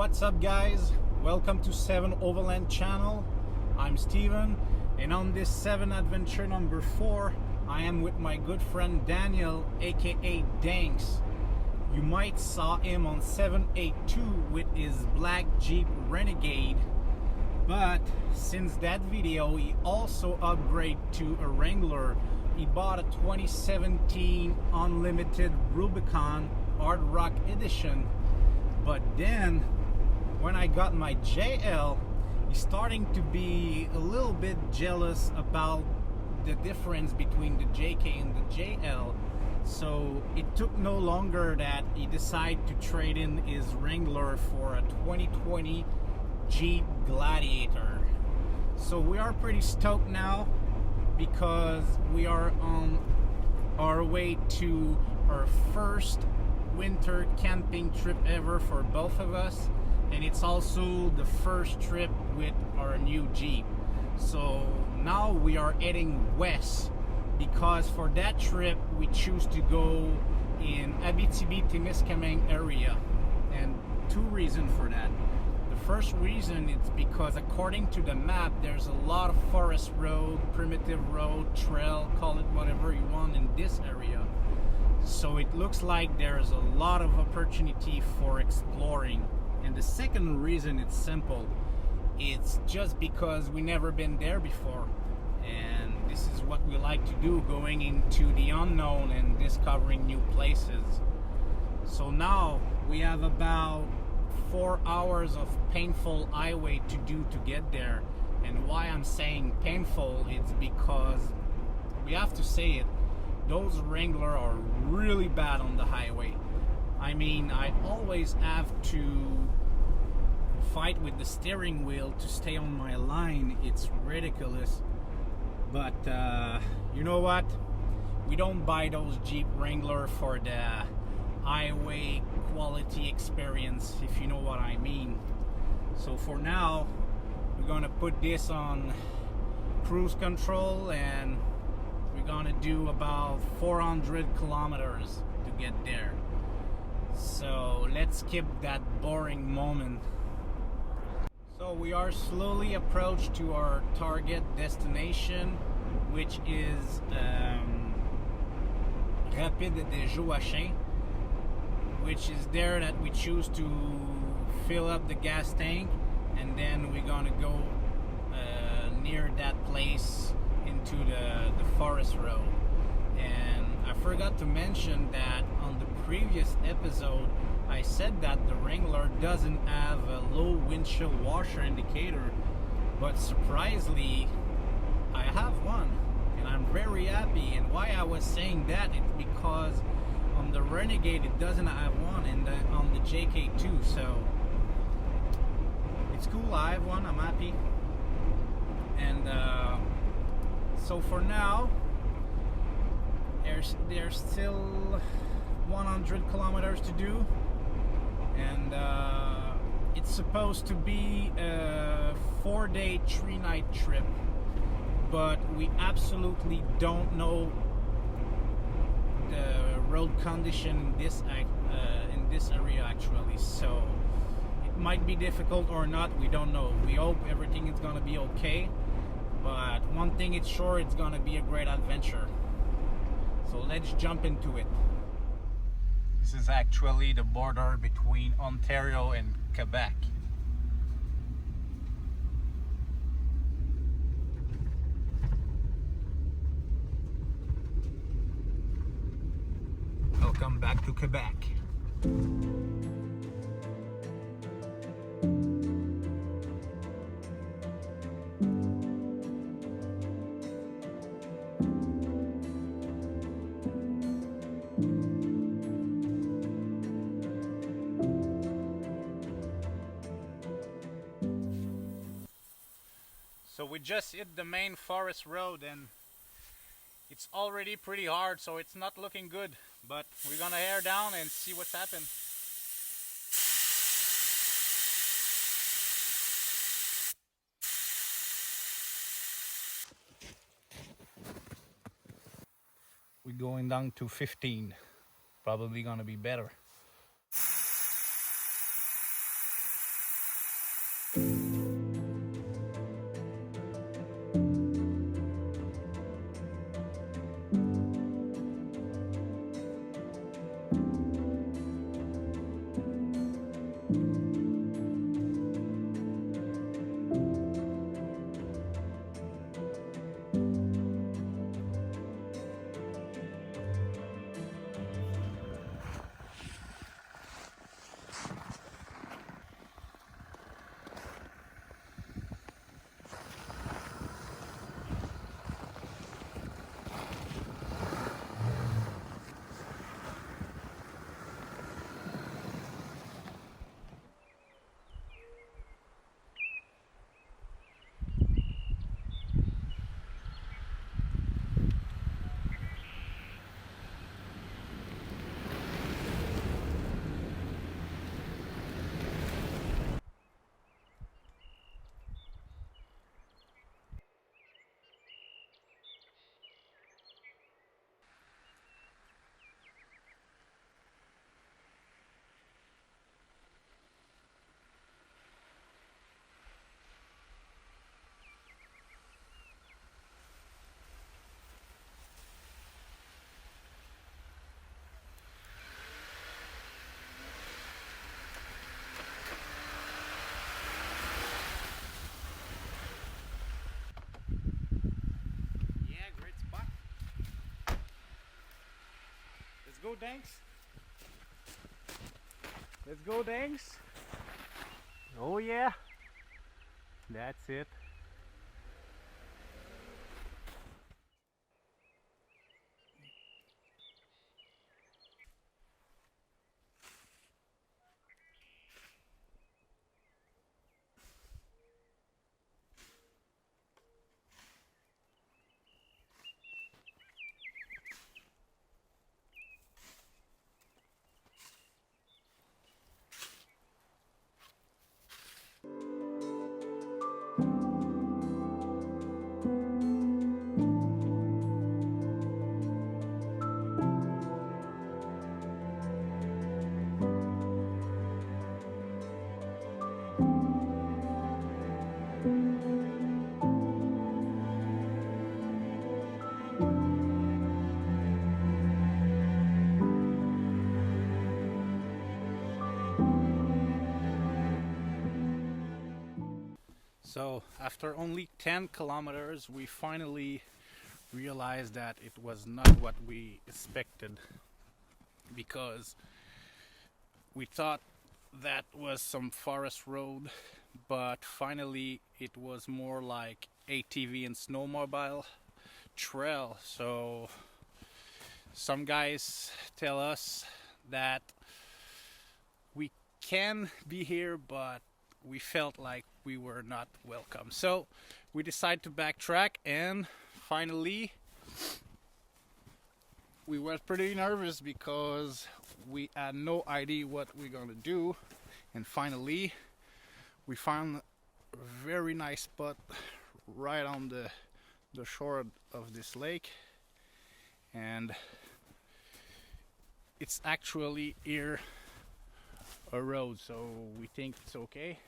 What's up guys, welcome to 7 Overland channel. I'm Steven, and on this 7 adventure number 4 I am with my good friend Daniel, aka Danx. You might saw him on 782 with his black Jeep Renegade, but since that video he also upgraded to a Wrangler. He bought a 2017 Unlimited Rubicon Hard Rock Edition. But then when I got my JL, he's starting to be a little bit jealous about the difference between the JK and the JL. So it took no longer that he decided to trade in his Wrangler for a 2020 Jeep Gladiator. So we are pretty stoked now because we are on our way to our first winter camping trip ever for both of us, and it's also the first trip with our new Jeep. So now we are heading west because for that trip we choose to go in Abitibi-Témiscamingue area, and two reasons for that. The first reason is because according to the map there's a lot of forest road, primitive road, trail, call it whatever you want in this area. So it looks like there's a lot of opportunity for exploring. And the second reason, it's simple. It's just because we never been there before, and this is what we like to do, going into the unknown and discovering new places. So now we have about 4 hours of painful highway to do to get there. And why I'm saying painful, it's because we have to say it, those Wrangler are really bad on the highway. I mean, I always have to fight with the steering wheel to stay on my line. It's ridiculous. But you know what? We don't buy those Jeep Wrangler for the highway quality experience, if you know what I mean. So for now, we're gonna put this on cruise control, and we're gonna do about 400 kilometers to get there. So let's skip that boring moment. So we are slowly approached to our target destination, which is Rapides-des-Joachims, which is there that we choose to fill up the gas tank, and then we're gonna go near that place into the forest road. And I forgot to mention that on the previous episode I said that the Wrangler doesn't have a low windshield washer indicator, but surprisingly I have one, and I'm very happy. And why I was saying that is because on the Renegade it doesn't have one, and on the JK too. So it's cool, I have one, I'm happy. And so for now there's still 100 kilometers to do, and it's supposed to be a 4-day 3-night trip, but we absolutely don't know the road condition in this area actually. So it might be difficult or not, we don't know. We hope everything is gonna be okay, but one thing is sure, it's gonna be a great adventure. So let's jump into it. This is actually the border between Ontario and Quebec. Welcome back to Quebec. So we just hit the main forest road, and it's already pretty hard, so it's not looking good, but we're gonna air down and see what's happened. We're going down to 15, probably gonna be better. go, Danx. Let's go, Danx. Oh yeah, that's it. So after only 10 kilometers, we finally realized that it was not what we expected, because we thought that was some forest road, but finally it was more like ATV and snowmobile trail. So some guys tell us that we can be here, but we felt like we were not welcome. So we decided to backtrack, and finally we were pretty nervous because we had no idea what we're gonna do. And finally we found a very nice spot right on the shore of this lake, and it's actually here a road, so we think it's okay.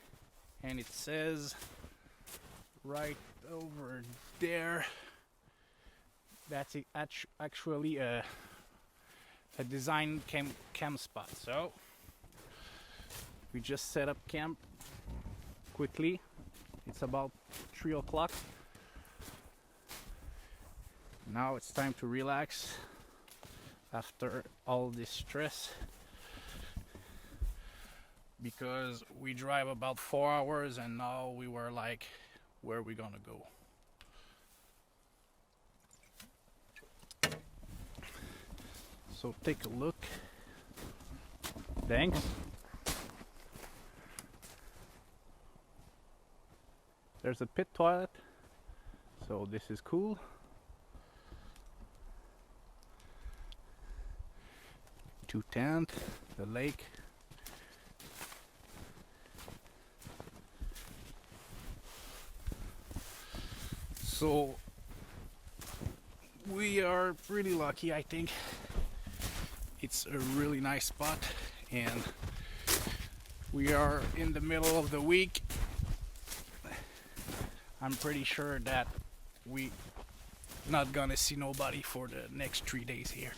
And it says right over there that's actually a designed camp spot. So we just set up camp quickly. It's about 3 o'clock. Now it's time to relax after all this stress, because we drive about 4 hours and now we were like, where are we gonna go? So take a look. Thanks. There's a pit toilet, so this is cool. To tent, the lake. So we are pretty lucky, I think. It's a really nice spot, and we are in the middle of the week. I'm pretty sure that we not gonna see nobody for the next 3 days here.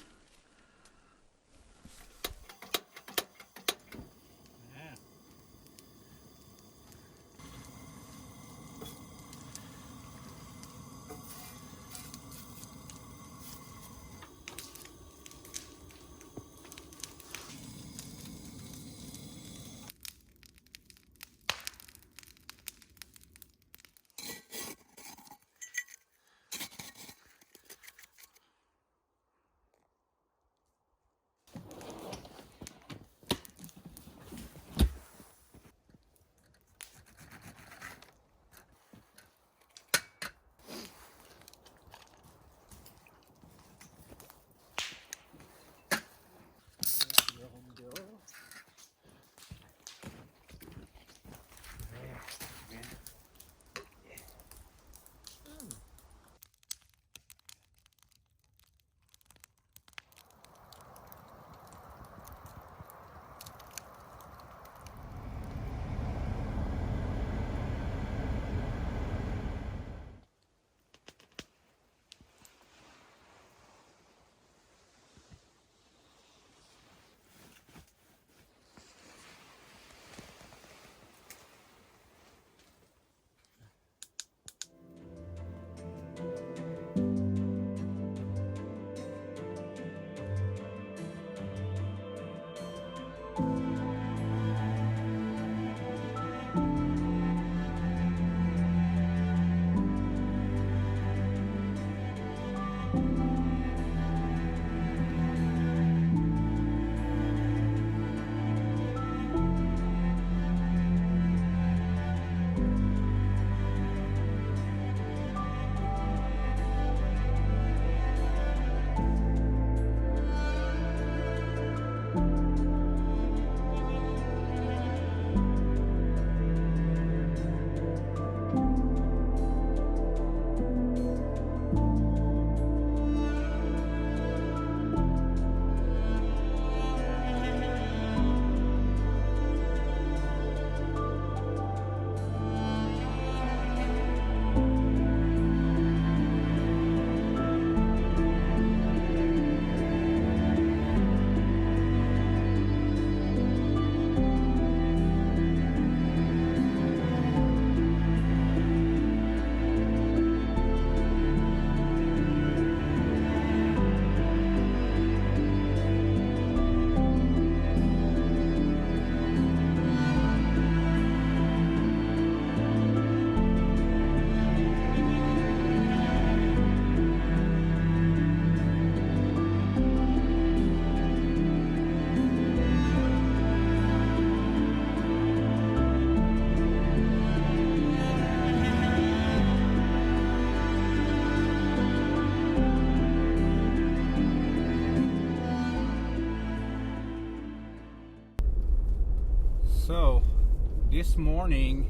this morning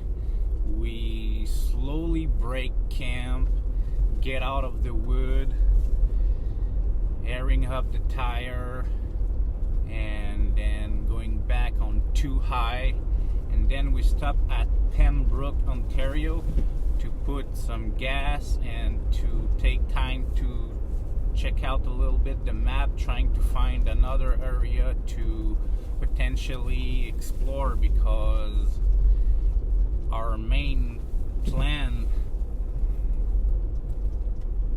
we slowly break camp, get out of the wood, airing up the tire, and then going back on Too High, and then we stop at Pembroke, Ontario to put some gas and to take time to check out a little bit the map, trying to find another area to potentially explore, because our main plan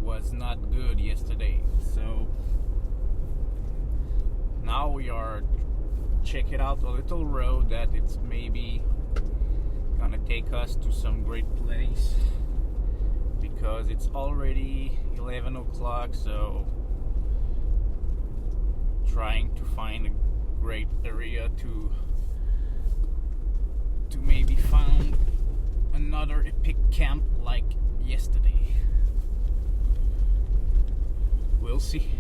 was not good yesterday. So now we are checking out a little road that it's maybe gonna take us to some great place, because it's already 11 o'clock. So trying to find a great area to maybe find another epic camp like yesterday. We'll see.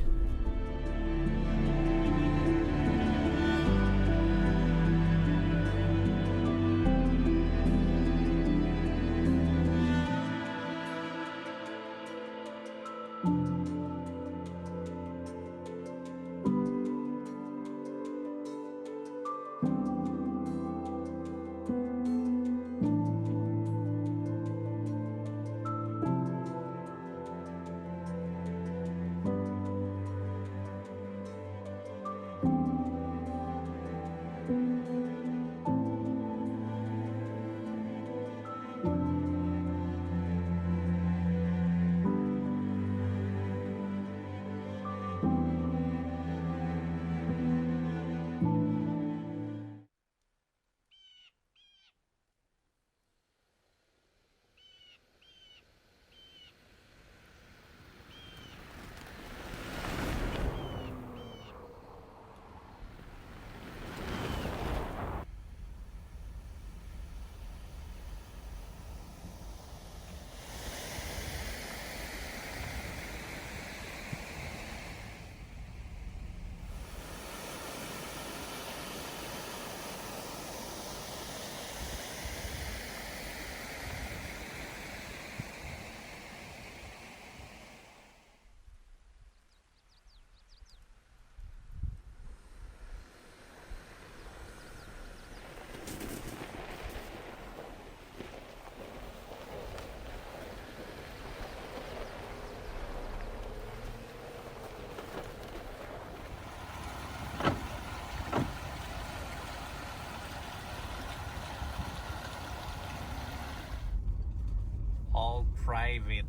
All private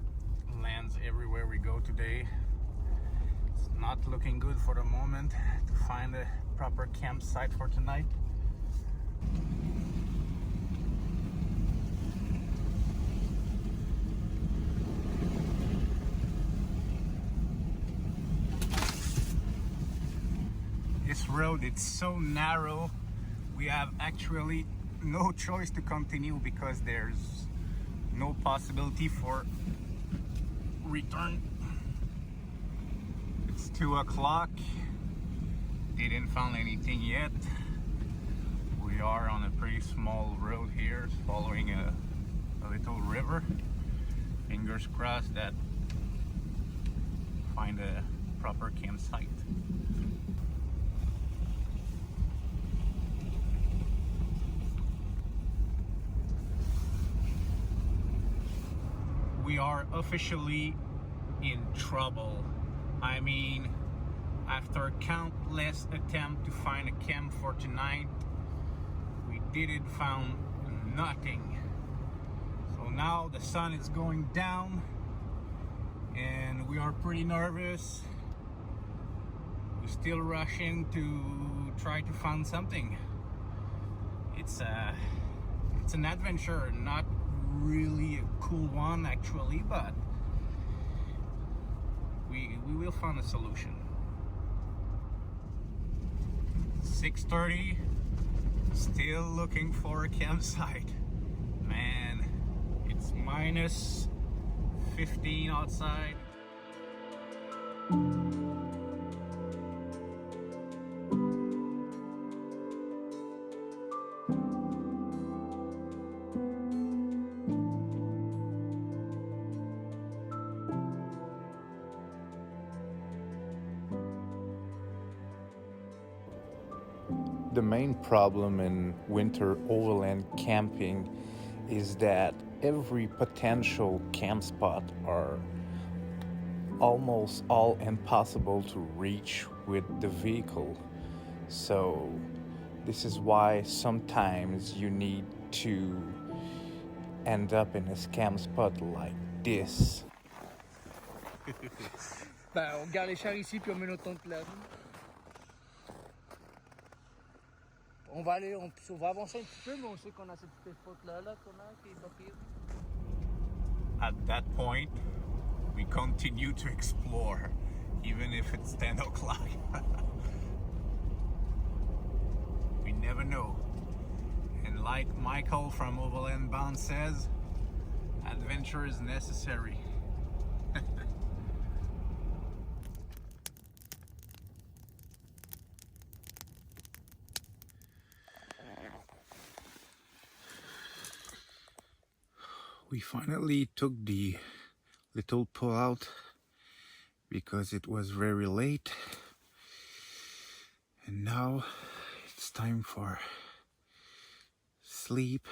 lands everywhere we go today. It's not looking good for the moment to find a proper campsite for tonight. This road, it's so narrow, we have actually no choice to continue because there's no possibility for return. It's 2 o'clock. Didn't find anything yet. We are on a pretty small road here, following a little river. Fingers crossed that find a proper campsite. We are officially in trouble. I mean, after countless attempts to find a camp for tonight, we didn't find nothing. So now the sun is going down and we are pretty nervous. We're still rushing to try to find something. It's an adventure, not really a cool one actually, but we will find a solution. 6:30, still looking for a campsite. Man, it's minus 15 outside. The main problem in winter overland camping is that every potential camp spot are almost all impossible to reach with the vehicle. So this is why sometimes you need to end up in a camp spot like this. Ben, on garde les chars ici puis on met notre tente là. On va aller, on va avancer un petit peu, mais on sait qu'on a cette petite spot là qu'on a qui est pas pire. At that point, we continue to explore, even if it's 10 o'clock. We never know. And like Michael from Overland Bound says, adventure is necessary. We finally took the little pull out because it was very late, and now it's time for sleep.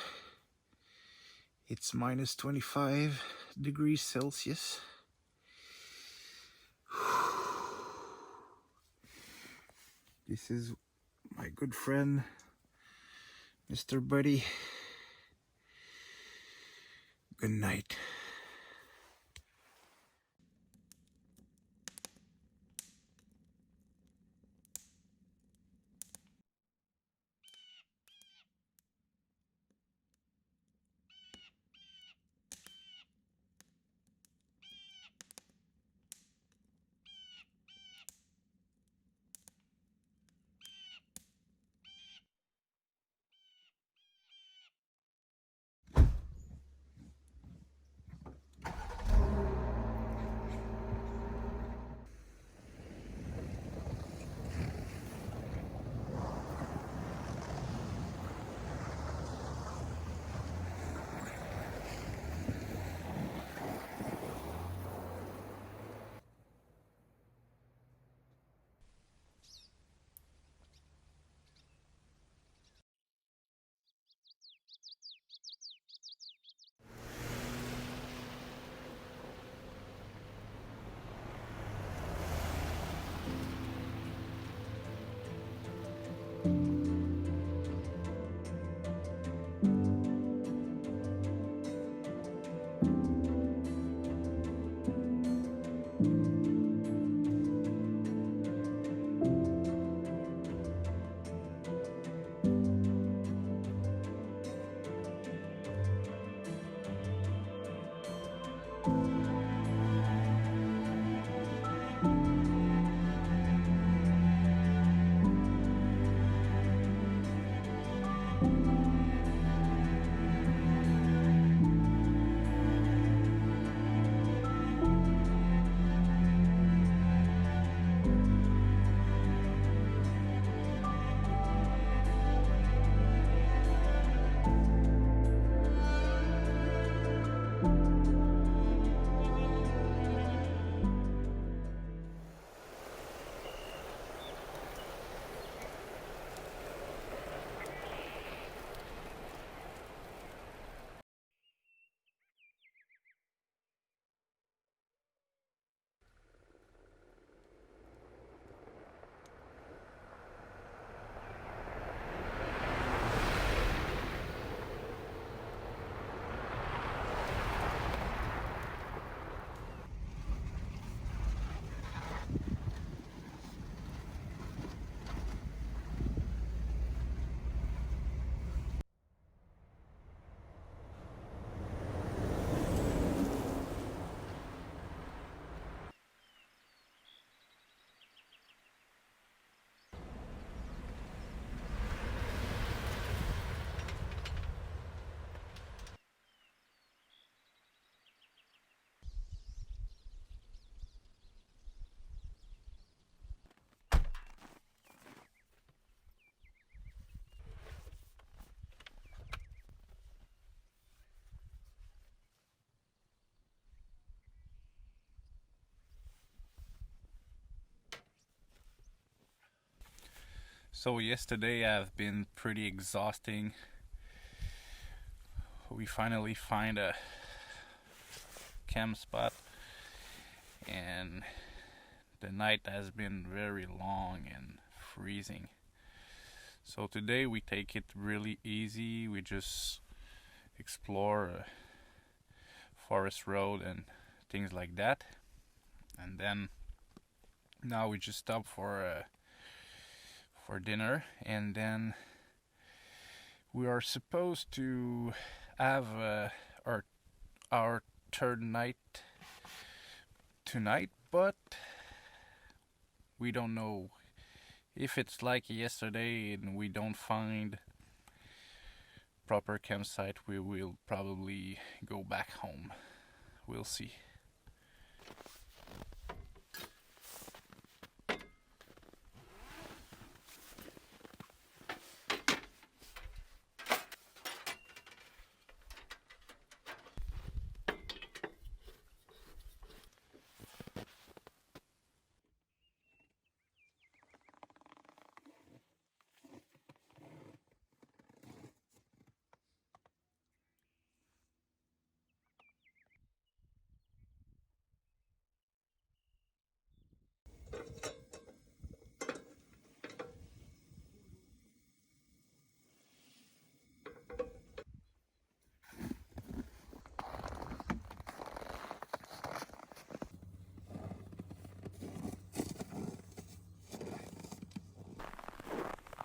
It's minus 25 degrees Celsius. This is my good friend, Mr. Buddy. Good night. So yesterday have been pretty exhausting. We finally find a camp spot, and the night has been very long and freezing. So today we take it really easy. We just explore a forest road and things like that. And then now we just stop for dinner, and then we are supposed to have our third night tonight, but we don't know. If it's like yesterday and we don't find proper campsite, we will probably go back home. We'll see.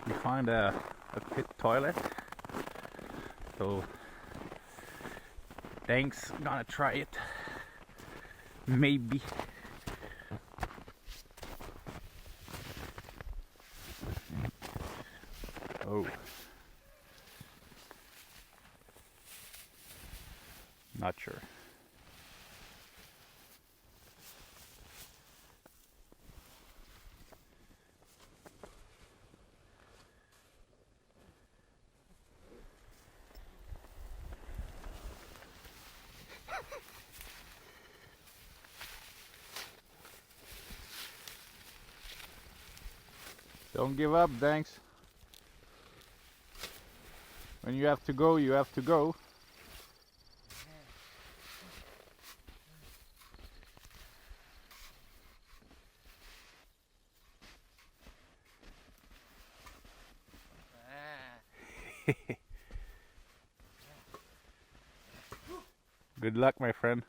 We find a pit toilet, so Danx gonna try it, maybe. Oh, not sure. Don't give up, Danx. When you have to go, you have to go. Good luck, my friend.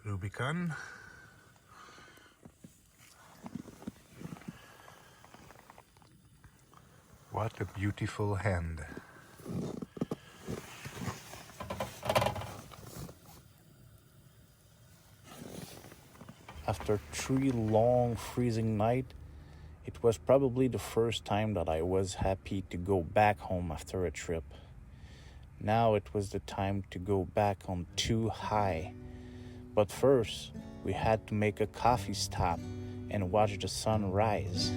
Rubicon. What a beautiful hand. After 3 long freezing nights, it was probably the first time that I was happy to go back home after a trip. Now it was the time to go back on Too High. But first, we had to make a coffee stop and watch the sun rise.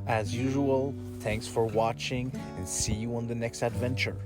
As usual, thanks for watching and see you on the next adventure.